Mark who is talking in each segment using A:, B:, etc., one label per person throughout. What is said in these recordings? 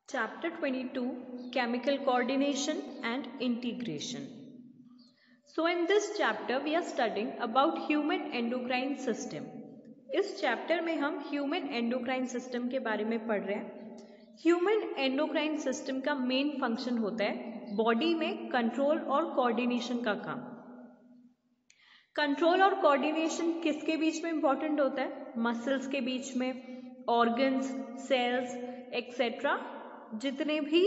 A: Chapter 22 Chemical Coordination and Integration. So, in this chapter, we are studying about human endocrine system. इस chapter में हम human endocrine system के बारे में पढ़ रहे हैं. ह्यूमन एंडोक्राइन सिस्टम का मेन फंक्शन होता है बॉडी में कंट्रोल और कोऑर्डिनेशन का काम. कंट्रोल और कोऑर्डिनेशन किसके बीच में इंपॉर्टेंट होता है? मसल्स के बीच में, ऑर्गन्स, सेल्स एक्सेट्रा जितने भी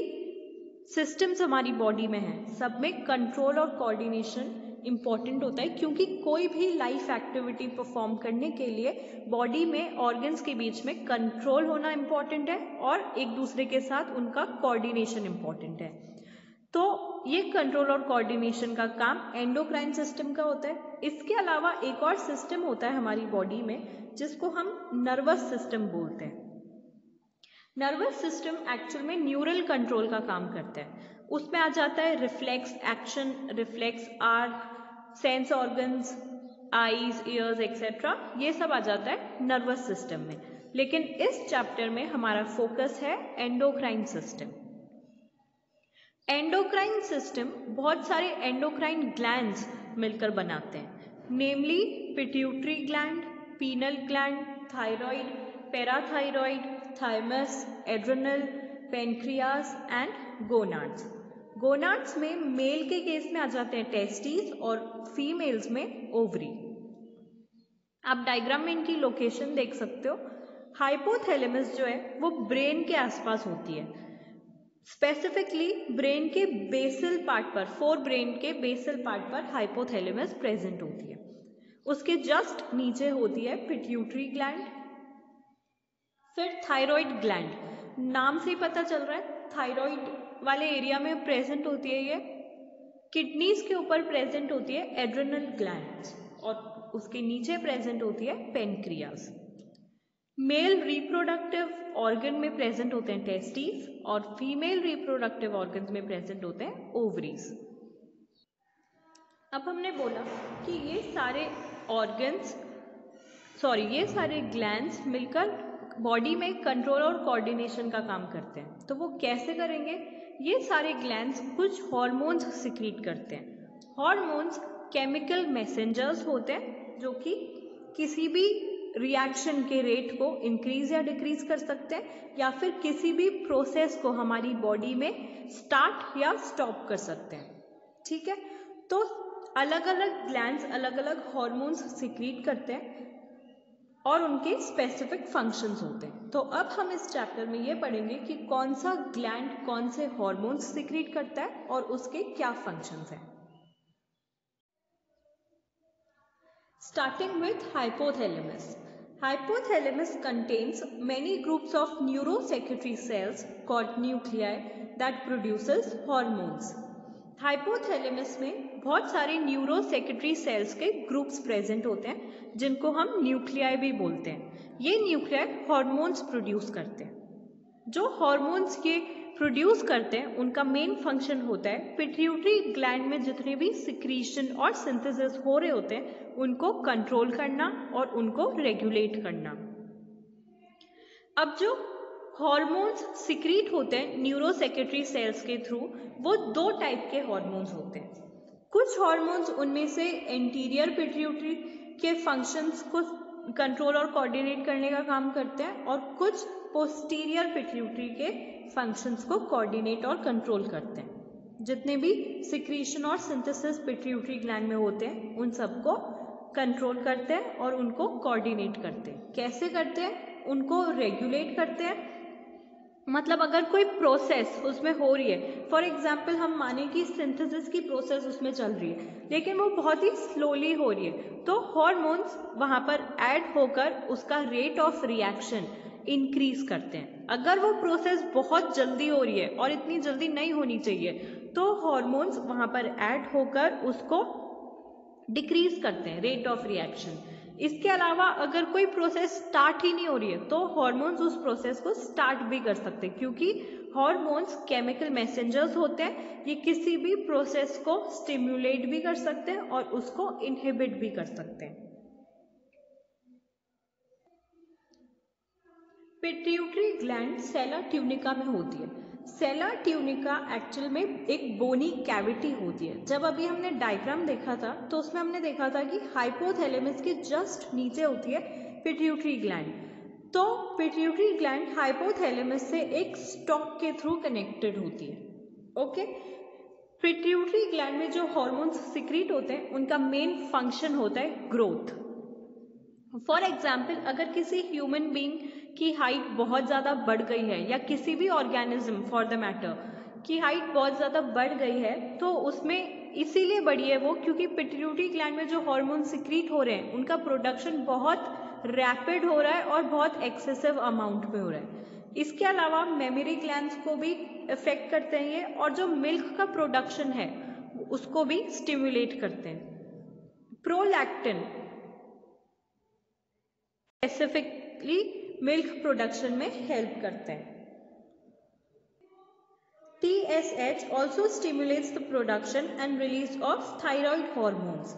A: सिस्टम्स हमारी बॉडी में हैं सब में कंट्रोल और कोऑर्डिनेशन इंपॉर्टेंट होता है, क्योंकि कोई भी लाइफ एक्टिविटी परफॉर्म करने के लिए बॉडी में ऑर्गन्स के बीच में कंट्रोल होना इंपॉर्टेंट है और एक दूसरे के साथ उनका कोऑर्डिनेशन इंपॉर्टेंट है. तो ये कंट्रोल और कोऑर्डिनेशन का काम एंडोक्राइन सिस्टम का होता है. इसके अलावा एक और सिस्टम होता है हमारी बॉडी में जिसको हम नर्वस सिस्टम बोलते हैं. नर्वस सिस्टम एक्चुअल में न्यूरल कंट्रोल का काम करता है. उसमें आ जाता है reflex action, reflex arc, sense organs, eyes, years etcetera, ये सब आ जाता है नर्वस सिस्टम में. लेकिन इस चैप्टर में हमारा फोकस है एंडोक्राइन सिस्टम. एंडोक्राइन सिस्टम बहुत सारे एंडोक्राइन ग्लैंड्स मिलकर बनाते हैं, namely pituitary gland, pineal gland, thyroid, parathyroid, thymus, adrenal, pancreas and gonads. Gonads में मेल के केस में आ जाते हैं टेस्टिस और फीमेल्स में ओवरी. आप डायग्राम में इनकी लोकेशन देख सकते हो. हाइपोथैलेमस जो है वो ब्रेन के आसपास होती है. स्पेसिफिकली ब्रेन के बेसल पार्ट पर, फोर ब्रेन के बेसल पार्ट पर हाइपोथैलेमस प्रेजेंट होती है. उसके जस्ट नीचे होती है पिट्यूटरी ग्लैंड, फिर थायराइड ग्लैंड. नाम से ही पता चल रहा है थायराइड वाले एरिया में प्रेजेंट होती है. ये किडनीज के ऊपर प्रेजेंट होती है एड्रेनल ग्लैंड्स और उसके नीचे प्रेजेंट होती है पेनक्रियास. मेल रिप्रोडक्टिव ऑर्गन में प्रेजेंट होते हैं टेस्टिस और फीमेल रिप्रोडक्टिव ऑर्गन्स में प्रेजेंट होते हैं ओवरीज. अब हमने बोला कि ये सारे ऑर्गन्स ये सारे ग्लैंड्स मिलकर बॉडी में कंट्रोल और कोऑर्डिनेशन का काम करते हैं. तो वो कैसे करेंगे? ये सारे ग्लैंड्स कुछ हार्मोन्स सिक्रीट करते हैं. हार्मोन्स केमिकल मैसेंजर्स होते हैं जो कि किसी भी रिएक्शन के रेट को इंक्रीज या डिक्रीज कर सकते हैं या फिर किसी भी प्रोसेस को हमारी बॉडी में स्टार्ट या स्टॉप कर सकते हैं. ठीक है, तो अलग अलग ग्लैंड्स अलग अलग हार्मोन्स सिक्रीट करते हैं और उनके स्पेसिफिक फंक्शंस होते हैं. तो अब हम इस चैप्टर में ये पढ़ेंगे कि कौन सा ग्लैंड कौन से हार्मोन्स सिक्रीट करता है और उसके क्या फंक्शंस हैं. Starting with hypothalamus. Hypothalamus contains many groups of neurosecretory cells called nuclei that produces hormones. Hypothalamus में बहुत सारे न्यूरोसेक्रेटरी सेल्स के ग्रुप्स प्रेजेंट होते हैं जिनको हम न्यूक्लियाई भी बोलते हैं. ये न्यूक्लियाई हार्मोन्स प्रोड्यूस करते हैं. जो हार्मोन्स ये प्रोड्यूस करते हैं उनका मेन फंक्शन होता है पिट्यूटरी ग्लैंड में जितने भी सिक्रीशन और सिंथेसिस हो रहे होते हैं उनको कंट्रोल करना और उनको रेगुलेट करना. अब जो हार्मोन्स सिक्रीट होते हैं न्यूरोसेक्रेटरी सेल्स के थ्रू वो दो टाइप के हार्मोन्स होते हैं. कुछ हार्मोन्स उनमें से एंटीरियर पिट्यूटरी के फंक्शंस को कंट्रोल और कोऑर्डिनेट करने का काम करते हैं और कुछ पोस्टीरियर पिट्यूटरी के फंक्शंस को कोऑर्डिनेट और कंट्रोल करते हैं. जितने भी सिक्रीशन और सिंथेसिस पिट्यूटरी ग्लैंड में होते हैं उन सबको कंट्रोल करते हैं और उनको कोऑर्डिनेट करते हैं. कैसे करते हैं? उनको रेगुलेट करते हैं. मतलब अगर कोई प्रोसेस उसमें हो रही है, फॉर एग्जाम्पल हम माने कि सिंथेसिस की प्रोसेस उसमें चल रही है लेकिन वो बहुत ही स्लोली हो रही है, तो हार्मोन्स वहाँ पर ऐड होकर उसका रेट ऑफ रिएक्शन इंक्रीज करते हैं. अगर वो प्रोसेस बहुत जल्दी हो रही है और इतनी जल्दी नहीं होनी चाहिए तो हार्मोन्स वहाँ पर ऐड होकर उसको डिक्रीज करते हैं रेट ऑफ रिएक्शन. इसके अलावा अगर कोई प्रोसेस स्टार्ट ही नहीं हो रही है तो हार्मोन्स उस प्रोसेस को स्टार्ट भी कर सकते हैं, क्योंकि हार्मोन्स केमिकल मैसेंजर्स होते हैं. ये किसी भी प्रोसेस को स्टिम्युलेट भी कर सकते हैं और उसको इनहिबिट भी कर सकते हैं. पिट्यूटरी ग्लैंड सेला ट्यूनिका में होती है. सेला ट्यूनिका एक्चुअल में एक बोनी कैविटी होती है। जब अभी हमने डायग्राम देखा था तो उसमें हमने देखा था कि हाइपोथैलेमस के जस्ट नीचे होती है पिट्यूटरी ग्लैंड। तो पिट्यूटरी ग्लैंड हाइपोथैलेमस से एक स्टॉक के थ्रू कनेक्टेड होती है। ओके, पिट्यूटरी ग्लैंड में जो हॉर्मोन्स सिक्रीट होते हैं उनका मेन फंक्शन होता है ग्रोथ। फॉर एग्जाम्पल, अगर किसी ह्यूमन बीइंग की हाइट बहुत ज़्यादा बढ़ गई है या किसी भी ऑर्गेनिज्म फॉर द मैटर की हाइट बहुत ज़्यादा बढ़ गई है तो उसमें इसीलिए बढ़ी है वो क्योंकि पिट्यूटरी ग्लैंड में जो हार्मोन सिक्रीट हो रहे हैं उनका प्रोडक्शन बहुत रैपिड हो रहा है और बहुत एक्सेसिव अमाउंट में हो रहा है। इसके अलावा मेमोरी ग्लैंड्स को भी इफेक्ट करते हैं ये, और जो मिल्क का प्रोडक्शन है उसको भी स्टिमुलेट करते हैं। प्रोलैक्टिन स्पेसिफिकली मिल्क प्रोडक्शन में हेल्प करते हैं। TSH also stimulates the production and release of thyroid hormones.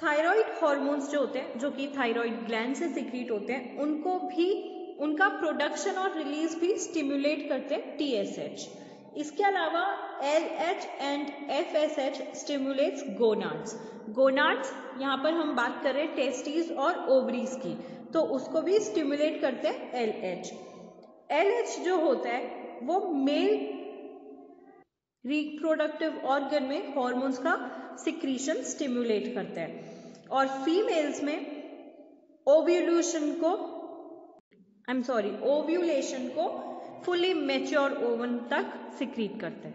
A: Thyroid hormones जो होते हैं, जो कि थायराइड ग्लैंड से सिक्रीट होते हैं, उनको भी उनका प्रोडक्शन और रिलीज भी स्टिमुलेट करते हैं TSH। इसके अलावा LH and FSH stimulates gonads. Gonads यहाँ पर हम बात कर रहे हैं टेस्टिस और ओवरीज की, तो उसको भी स्टिमुलेट करते हैं LH। LH जो होता है वो मेल रिप्रोडक्टिव ऑर्गन में हॉर्मोन्स का सिक्रीशन स्टिमुलेट करता है, और फीमेल्स में ओव्यूलेशन को फुली मैच्योर ओवन तक सिक्रीट करता है।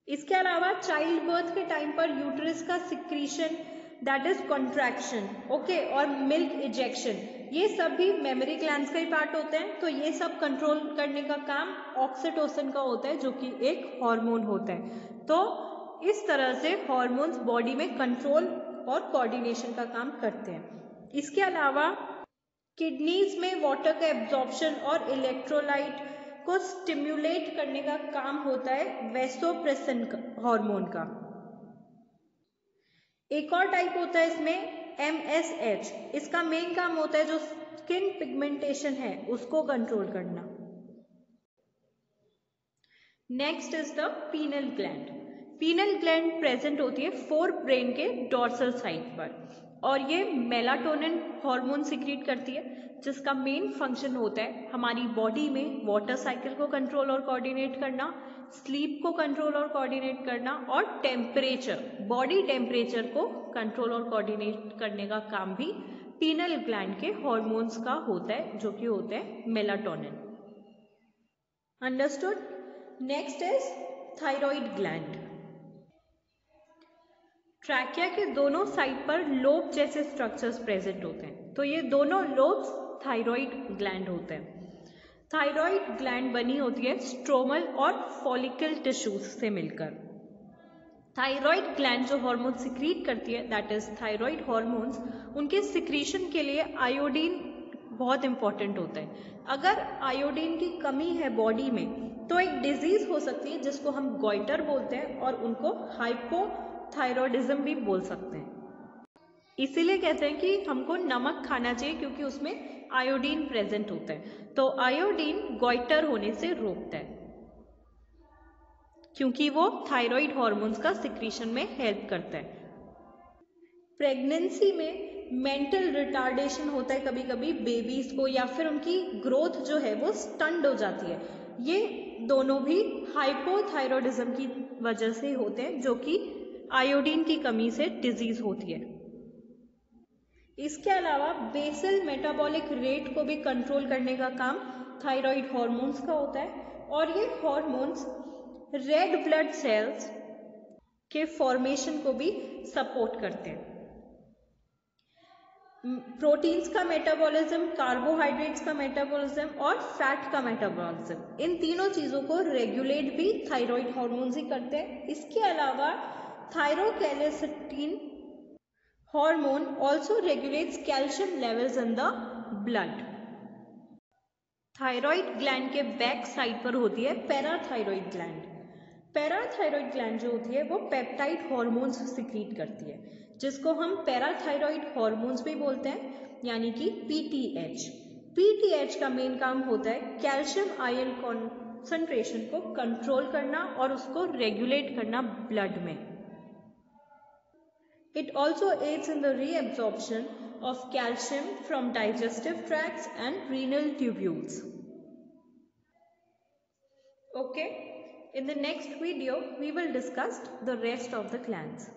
A: इसके अलावा चाइल्ड बर्थ के टाइम पर यूट्रस का secretion that is contraction, okay, और मिल्क इजेक्शन, ये सब भी मेमोरी ग्लैंड्स का ही पार्ट होते हैं। तो ये सब कंट्रोल करने का काम ऑक्सीटोसिन का होता है, जो कि एक हार्मोन होता है। तो इस तरह से हार्मोन्स बॉडी में कंट्रोल और कोऑर्डिनेशन का काम करते हैं। इसके अलावा किडनीज में वाटर का एब्जॉर्प्शन और इलेक्ट्रोलाइट को स्टिम्युलेट करने का काम होता है वैसोप्रेसिन हार्मोन का। एक और टाइप होता है इसमें MSH, इसका मेन काम होता है जो स्किन पिगमेंटेशन है उसको कंट्रोल करना। Next is the penal gland. Pineal gland present होती है फोर ब्रेन के डॉर्सल साइड पर, और ये मेलाटोनिन हार्मोन सिक्रीट करती है, जिसका मेन फंक्शन होता है हमारी बॉडी में वाटर साइकिल को कंट्रोल और कोऑर्डिनेट करना, स्लीप को कंट्रोल और कोऑर्डिनेट करना, और टेम्परेचर, बॉडी टेम्परेचर को कंट्रोल और कोऑर्डिनेट करने का काम भी पीनल ग्लैंड के हॉर्मोन्स का होता है, जो कि होते हैं melatonin. Understood? Next is thyroid gland. Trachea के दोनों साइड पर लोब जैसे स्ट्रक्चर्स प्रेजेंट होते हैं, तो ये दोनों लोब्स थायराइड ग्लैंड होते हैं। थायराइड ग्लैंड बनी होती है स्ट्रोमल और फॉलिकल टिश्यूज से मिलकर। थायराइड ग्लैंड जो हार्मोन सिक्रीट करती है दैट इज थायराइड हार्मोन्स, उनके सिक्रीशन के लिए आयोडीन बहुत इंपॉर्टेंट होता है। अगर आयोडीन की कमी है बॉडी में तो एक डिजीज हो सकती है जिसको हम गॉइटर बोलते हैं, और उनको हाइपोथायरॉयडिज्म भी बोल सकते हैं। इसीलिए कहते हैं कि हमको नमक खाना चाहिए क्योंकि उसमें आयोडीन प्रेजेंट होता है। तो आयोडीन गॉइटर होने से रोकता है क्योंकि वो थायराइड हार्मोन्स का सिक्रीशन में हेल्प करता है। प्रेगनेंसी में मेंटल रिटार्डेशन होता है कभी कभी बेबीज को, या फिर उनकी ग्रोथ जो है वो स्टंड हो जाती है। ये दोनों भी हाइपोथायरॉयडिज्म की वजह से होते हैं, जो कि आयोडीन की कमी से डिजीज होती है। इसके अलावा बेसल मेटाबॉलिक रेट को भी कंट्रोल करने का काम थायराइड हार्मोन्स का होता है, और ये हार्मोन्स रेड ब्लड सेल्स के फॉर्मेशन को भी सपोर्ट करते हैं। प्रोटीन्स का मेटाबॉलिज्म, कार्बोहाइड्रेट्स का मेटाबॉलिज्म और फैट का मेटाबॉलिज्म, इन तीनों चीज़ों को रेगुलेट भी थायराइड हार्मोन्स ही करते हैं। इसके अलावा thyrocalcitonin hormone also regulates calcium levels in the blood. Thyroid gland के बैक साइड पर होती है पैराथायराइड ग्लैंड। पैराथायराइड ग्लैंड जो होती है वो पेप्टाइड हार्मोन्स सिक्रीट करती है, जिसको हम पैराथायराइड हार्मोन्स भी बोलते हैं, यानी कि PTH। PTH का मेन काम होता है कैल्शियम आयन कॉन्सेंट्रेशन को कंट्रोल करना और उसको रेगुलेट करना ब्लड में. It also aids in the reabsorption of calcium from digestive tracts and renal tubules. Okay, in the next video we will discuss the rest of the glands.